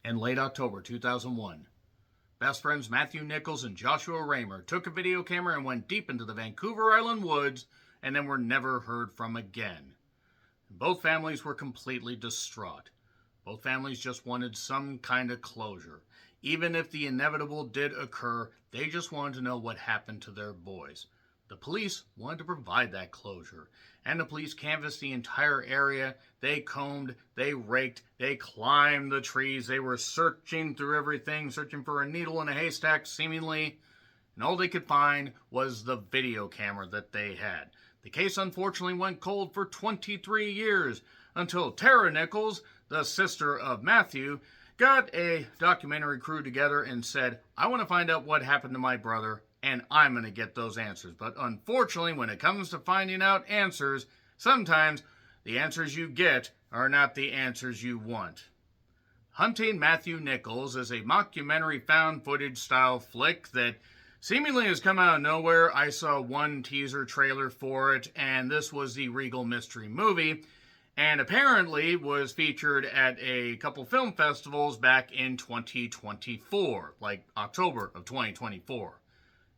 In late October 2001, best friends Matthew Nichols and Joshua Raymer took a video camera and went deep into the Vancouver Island woods and then were never heard from again. Both families were completely distraught. Both families just wanted some kind of closure. Even if the inevitable did occur, they just wanted to know what happened to their boys. The police wanted to provide that closure, and the police canvassed the entire area. They combed, they raked, they climbed the trees. They were searching through everything, searching for a needle in a haystack, seemingly, and all they could find was the video camera that they had. The case unfortunately went cold for 23 years, until Tara Nichols, the sister of Matthew, got a documentary crew together and said, I want to find out what happened to my brother, and I'm going to get those answers. But unfortunately, when it comes to finding out answers, sometimes the answers you get are not the answers you want. Hunting Matthew Nichols is a mockumentary found footage style flick that seemingly has come out of nowhere. I saw one teaser trailer for it, and this was the Regal Mystery Movie, and apparently was featured at a couple film festivals back in 2024, like October of 2024.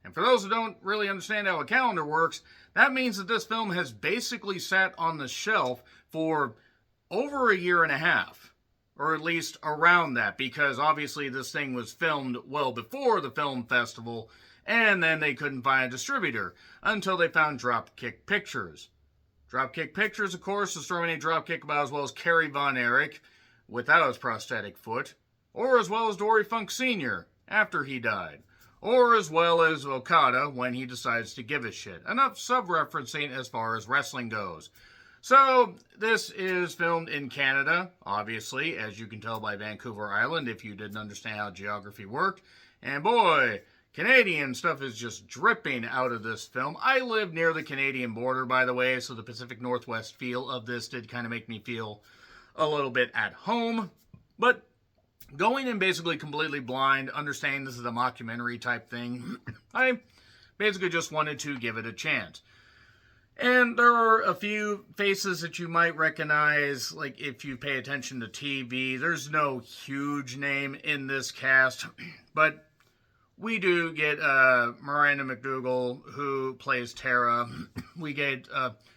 And for those who don't really understand how a calendar works, that means that this film has basically sat on the shelf for over a year and a half, or at least around that, because obviously this thing was filmed well before the film festival, and then they couldn't find a distributor until they found Dropkick Pictures. Dropkick Pictures, of course, is throwing a dropkick about as well as Kerry Von Erich without his prosthetic foot, or as well as Dory Funk Sr. after he died, or as well as Okada when he decides to give a shit. Enough sub-referencing as far as wrestling goes. So, this is filmed in Canada, obviously, as you can tell by Vancouver Island, if you didn't understand how geography worked. And boy, Canadian stuff is just dripping out of this film. I live near the Canadian border, by the way, so the Pacific Northwest feel of this did kind of make me feel a little bit at home. But going in basically completely blind, understanding this is a mockumentary type thing, I basically just wanted to give it a chance. And there are a few faces that you might recognize, like if you pay attention to TV. There's no huge name in this cast, but we do get Miranda McDougall, who plays Tara. We get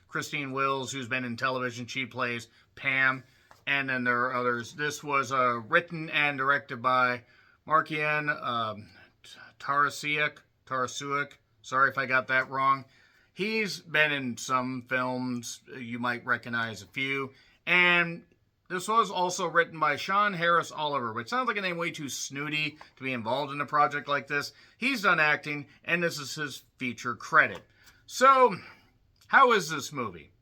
Christine Wills, who's been in television. She plays Pam. And then there are others. This was written and directed by Markian Tarasuak. Sorry if I got that wrong. He's been in some films. You might recognize a few. And this was also written by Sean Harris Oliver, which sounds like a name way too snooty to be involved in a project like this. He's done acting, and this is his feature credit. So, how is this movie?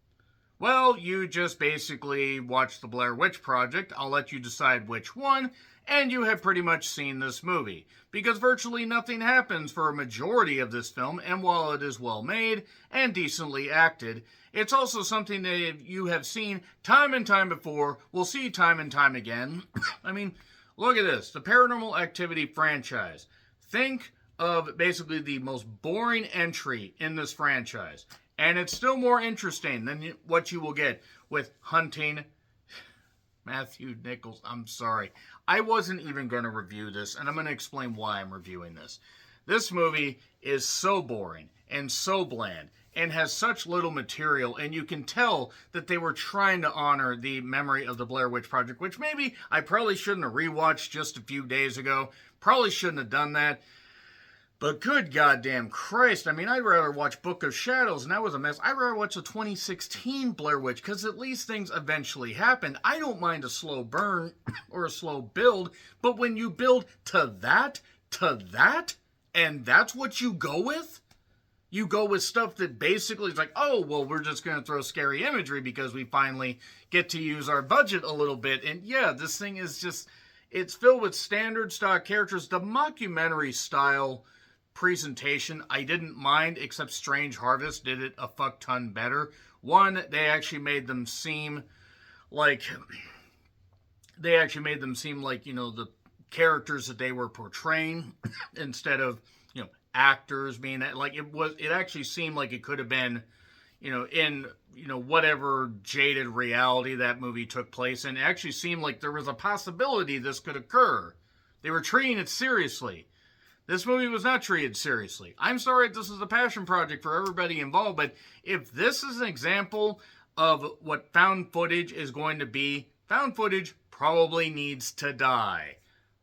Well, you just basically watch the Blair Witch Project. I'll let you decide which one, and you have pretty much seen this movie, because virtually nothing happens for a majority of this film, and while it is well made and decently acted, it's also something that you have seen time and time before, will see time and time again. I mean, look at this, the Paranormal Activity franchise. Think of basically the most boring entry in this franchise, and it's still more interesting than what you will get with Hunting Matthew Nichols. I'm sorry. I wasn't even going to review this, and I'm going to explain why I'm reviewing this. This movie is so boring and so bland and has such little material, and you can tell that they were trying to honor the memory of the Blair Witch Project, which maybe I probably shouldn't have rewatched just a few days ago. Probably shouldn't have done that. But good goddamn Christ, I mean, I'd rather watch Book of Shadows, and that was a mess. I'd rather watch the 2016 Blair Witch, because at least things eventually happened. I don't mind a slow burn or a slow build, but when you build to that, and that's what you go with? You go with stuff that basically is like, oh, well, we're just going to throw scary imagery because we finally get to use our budget a little bit. And yeah, this thing is just, it's filled with standard stock characters. The mockumentary style presentation I didn't mind, except Strange Harvest did it a fuck ton better. One, they actually made them seem like, you know, the characters that they were portraying instead of, you know, actors being like, it actually seemed like it could have been, in, whatever jaded reality that movie took place in. It actually seemed like there was a possibility this could occur. They were treating it seriously. This movie was not treated seriously. I'm sorry if this is a passion project for everybody involved, but if this is an example of what found footage is going to be, found footage probably needs to die.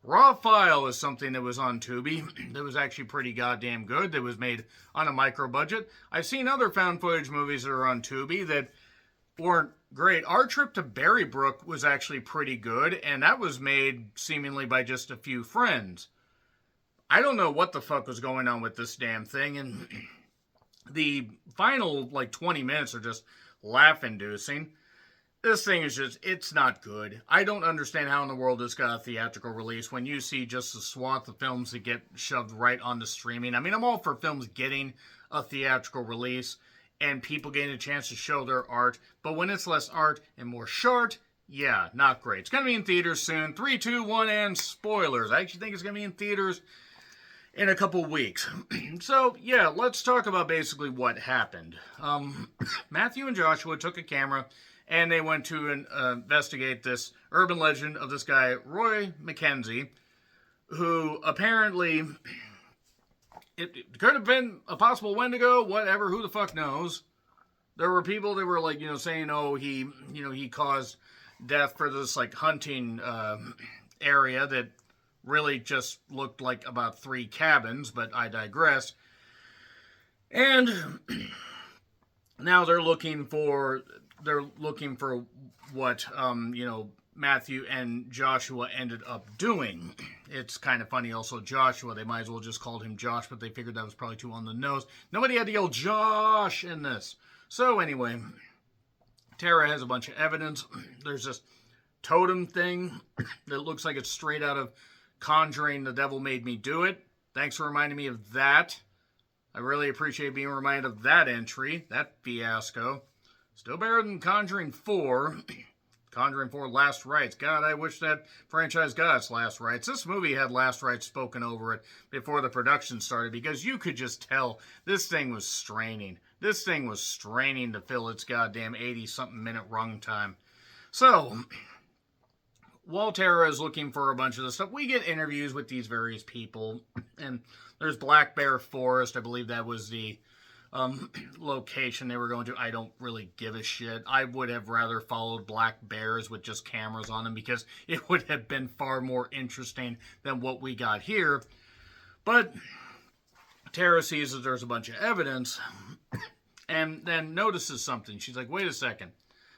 Raw File is something that was on Tubi that was actually pretty goddamn good, that was made on a micro budget. I've seen other found footage movies that are on Tubi that weren't great. Our Trip to Berrybrook was actually pretty good, and that was made seemingly by just a few friends. I don't know what the fuck was going on with this damn thing, and the final 20 minutes are just laugh-inducing. This thing is just, it's not good. I don't understand how in the world this got a theatrical release when you see just a swath of films that get shoved right onto streaming. I mean, I'm all for films getting a theatrical release and people getting a chance to show their art, but when it's less art and more short, yeah, not great. It's going to be in theaters soon. 3, 2, 1, and spoilers. I actually think it's going to be in theaters in a couple weeks. So, yeah, let's talk about basically what happened. Matthew and Joshua took a camera and they went to investigate this urban legend of this guy, Roy McKenzie, who apparently, it could have been a possible Wendigo, whatever, who the fuck knows. There were people that were saying, oh, he caused death for this hunting area that really just looked like about 3 cabins, but I digress. And now they're looking for what, Matthew and Joshua ended up doing. It's kind of funny also, Joshua, they might as well just called him Josh, but they figured that was probably too on the nose. Nobody had to yell Josh in this. So anyway, Tara has a bunch of evidence. There's this totem thing that looks like it's straight out of Conjuring, The Devil Made Me Do It. Thanks for reminding me of that. I really appreciate being reminded of that entry, that fiasco. Still better than Conjuring 4. Conjuring 4 Last Rites. God, I wish that franchise got its last rites. This movie had last rites spoken over it before the production started because you could just tell this thing was straining. This thing was straining to fill its goddamn 80-something minute runtime. So, while Tara is looking for a bunch of this stuff, we get interviews with these various people. And there's Black Bear Forest. I believe that was the location they were going to. I don't really give a shit. I would have rather followed black bears with just cameras on them because it would have been far more interesting than what we got here. But Tara sees that there's a bunch of evidence and then notices something. She's like, wait a second.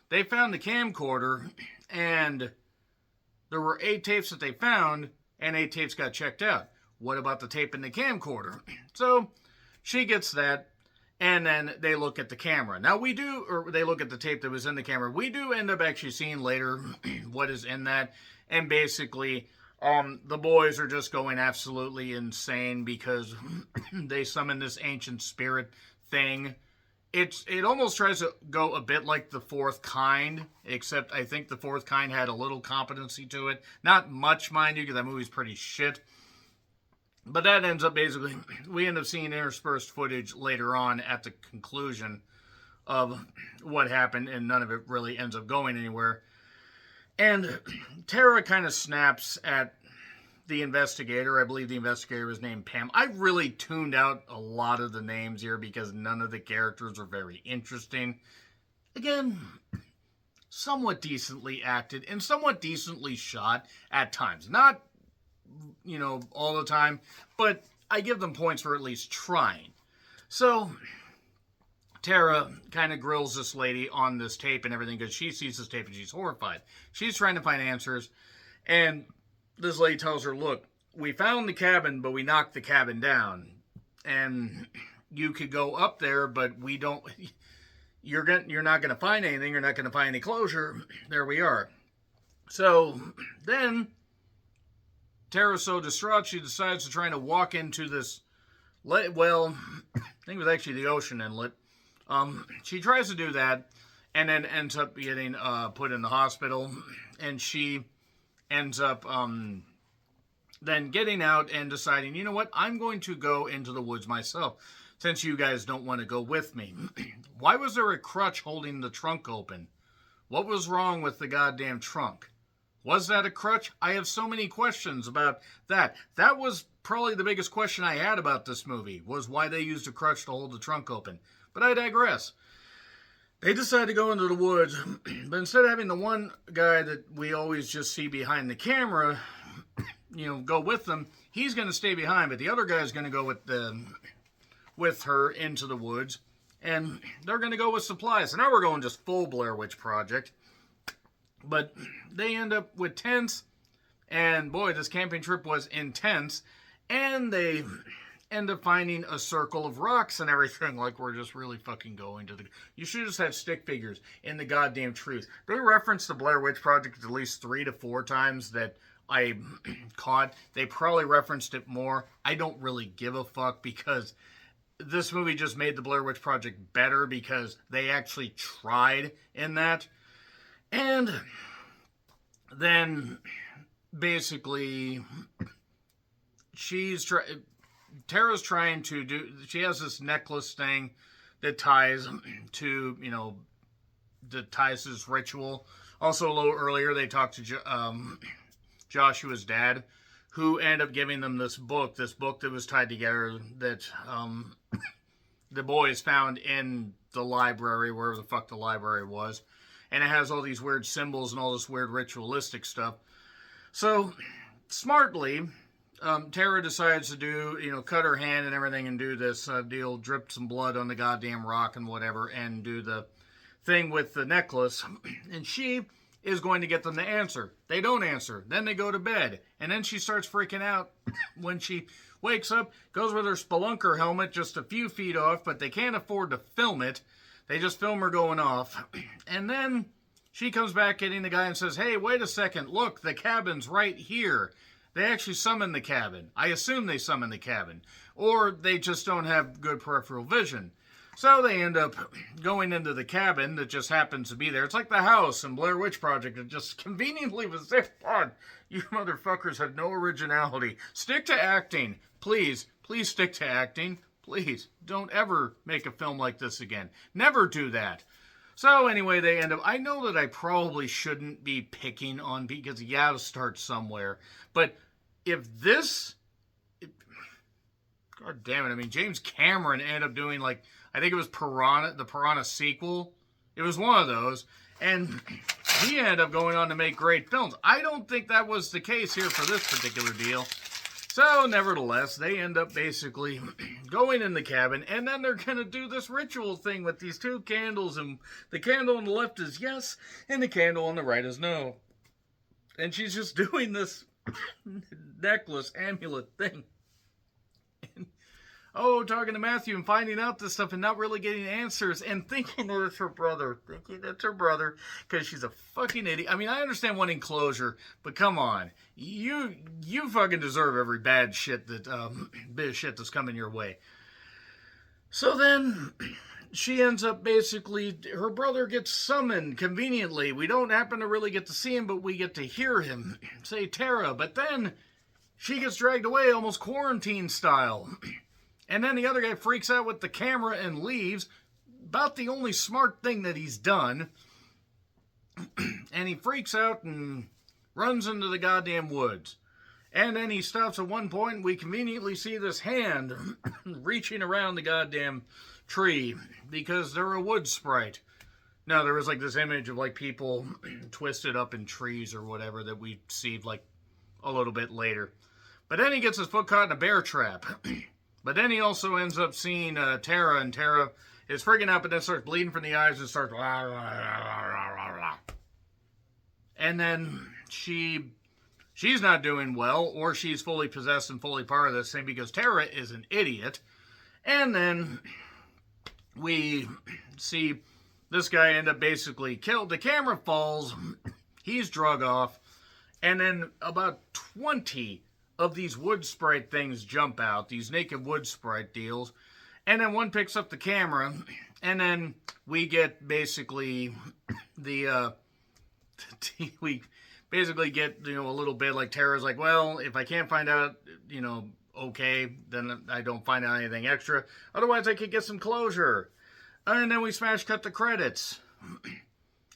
They found the camcorder and there were 8 tapes that they found and 8 tapes got checked out. What about the tape in the camcorder? So she gets that. And then they look at the camera. Now they look at the tape that was in the camera. We do end up actually seeing later what is in that. And basically, the boys are just going absolutely insane because they summon this ancient spirit thing. It almost tries to go a bit like The Fourth Kind, except I think The Fourth Kind had a little competency to it. Not much, mind you, because that movie's pretty shit. But that ends up basically, we end up seeing interspersed footage later on at the conclusion of what happened, and none of it really ends up going anywhere. And Tara kind of snaps at the investigator. I believe the investigator was named Pam. I really tuned out a lot of the names here because none of the characters are very interesting. Again, somewhat decently acted and somewhat decently shot at times. Not all the time, but I give them points for at least trying. So, Tara kind of grills this lady on this tape and everything because she sees this tape and she's horrified. She's trying to find answers, and this lady tells her, look, we found the cabin, but we knocked the cabin down, and you could go up there, but we don't, you're not going to find anything, you're not going to find any closure. There we are. So, then Tara's so distraught, she decides to try to walk into this, I think it was actually the ocean inlet. She tries to do that, and then ends up getting put in the hospital, and she ends up then getting out and deciding, you know what, I'm going to go into the woods myself. since you guys don't want to go with me. Why was there a crutch holding the trunk open? What was wrong with the goddamn trunk? Was that a crutch? I have so many questions about that. That was probably the biggest question I had about this movie, was why they used a crutch to hold the trunk open. But I digress. They decided to go into the woods, but instead of having the one guy that we always just see behind the camera, go with them, he's going to stay behind, but the other guy's going to go with her into the woods, and they're going to go with supplies. So now we're going just full Blair Witch Project. But they end up with tents, and boy, this camping trip was intense, and they end up finding a circle of rocks and everything, like we're just really fucking going to the... You should just have stick figures in the goddamn trees. They referenced the Blair Witch Project at least 3 to 4 times that I caught. They probably referenced it more. I don't really give a fuck, because this movie just made the Blair Witch Project better because they actually tried in that. And then basically Tara's trying to do, she has this necklace thing that ties to, that ties this ritual. Also, a little earlier, they talked to Joshua's dad, who ended up giving them this book that was tied together that the boys found in the library, wherever the fuck the library was. And it has all these weird symbols and all this weird ritualistic stuff. So, smartly, Tara decides to do, cut her hand and everything and do this deal, drip some blood on the goddamn rock and whatever, and do the thing with the necklace. And she is going to get them to answer. They don't answer. Then they go to bed. And then she starts freaking out when she wakes up, goes with her spelunker helmet just a few feet off, but they can't afford to film it. They just film her going off. And then she comes back getting the guy and says, hey, wait a second. Look, the cabin's right here. They actually summon the cabin. I assume they summon the cabin. Or they just don't have good peripheral vision. So they end up going into the cabin that just happens to be there. It's like the house in Blair Witch Project. It just conveniently was there. God, you motherfuckers have no originality. Stick to acting. Please, please stick to acting. Please, don't ever make a film like this again. Never do that. So anyway, they end up... I know that I probably shouldn't be picking on... because you gotta start somewhere. But if this... God damn it. I mean, James Cameron ended up doing, like... I think it was the Piranha sequel. It was one of those. And he ended up going on to make great films. I don't think that was the case here for this particular deal. So, nevertheless, they end up basically going in the cabin, and then they're going to do this ritual thing with these 2 candles, and the candle on the left is yes, and the candle on the right is no. And she's just doing this necklace, amulet thing. And, talking to Matthew and finding out this stuff and not really getting answers and thinking that it's her brother. Because she's a fucking idiot. I mean, I understand wanting closure, but come on. You fucking deserve every bad shit bit of shit that's coming your way. So then she ends up basically, her brother gets summoned conveniently. We don't happen to really get to see him, but we get to hear him say Tara. But then she gets dragged away almost quarantine style. And then the other guy freaks out with the camera and leaves. About the only smart thing that he's done. And he freaks out and runs into the goddamn woods. And then he stops at one point and we conveniently see this hand reaching around the goddamn tree. Because they're a wood sprite. Now, there was like this image of like people twisted up in trees or whatever that we see like a little bit later. But then he gets his foot caught in a bear trap. But then he also ends up seeing Tara, and Tara is freaking out, but then starts bleeding from the eyes and starts... Rah, rah, rah, rah, rah, rah. And then she's not doing well, or she's fully possessed and fully part of this thing, because Tara is an idiot. And then we see this guy end up basically killed. The camera falls, he's drug off, and then about 20... of these wood sprite things jump out, these naked wood sprite deals, and then one picks up the camera, and then we get basically we basically get, a little bit like Tara's like, well, if I can't find out, okay, then I don't find out anything extra. Otherwise, I could get some closure. And then we smash cut the credits.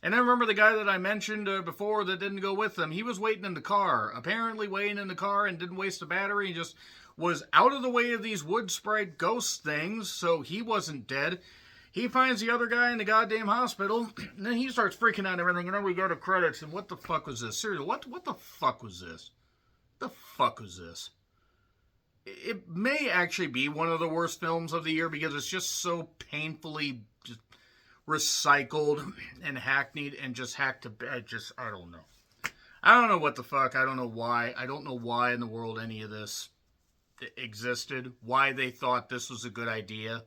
And I remember the guy that I mentioned before that didn't go with them. He was waiting in the car. Apparently waiting in the car and didn't waste a battery. He just was out of the way of these wood sprite ghost things, so he wasn't dead. He finds the other guy in the goddamn hospital, and then he starts freaking out and everything, and then we go to credits, and what the fuck was this? Seriously, what the fuck was this? The fuck was this? It may actually be one of the worst films of the year because it's just so painfully just recycled and hackneyed and just hacked to bed. I don't know. I don't know what the fuck. I don't know why. I don't know why in the world any of this existed. Why they thought this was a good idea.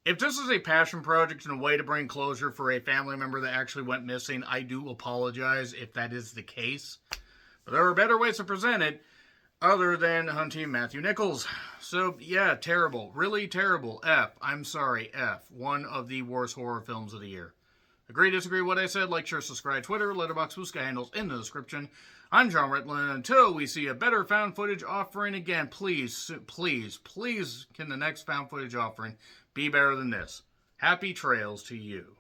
If this is a passion project and a way to bring closure for a family member that actually went missing, I do apologize if that is the case. But there are better ways to present it other than hunting Matthew Nichols. So, yeah, terrible. Really terrible. F. I'm sorry, F. One of the worst horror films of the year. Agree, disagree with what I said? Like, share, subscribe, Twitter, Letterboxd, Wooska handles in the description. I'm John Ritlin. Until we see a better found footage offering again, please, please, please, can the next found footage offering be better than this? Happy trails to you.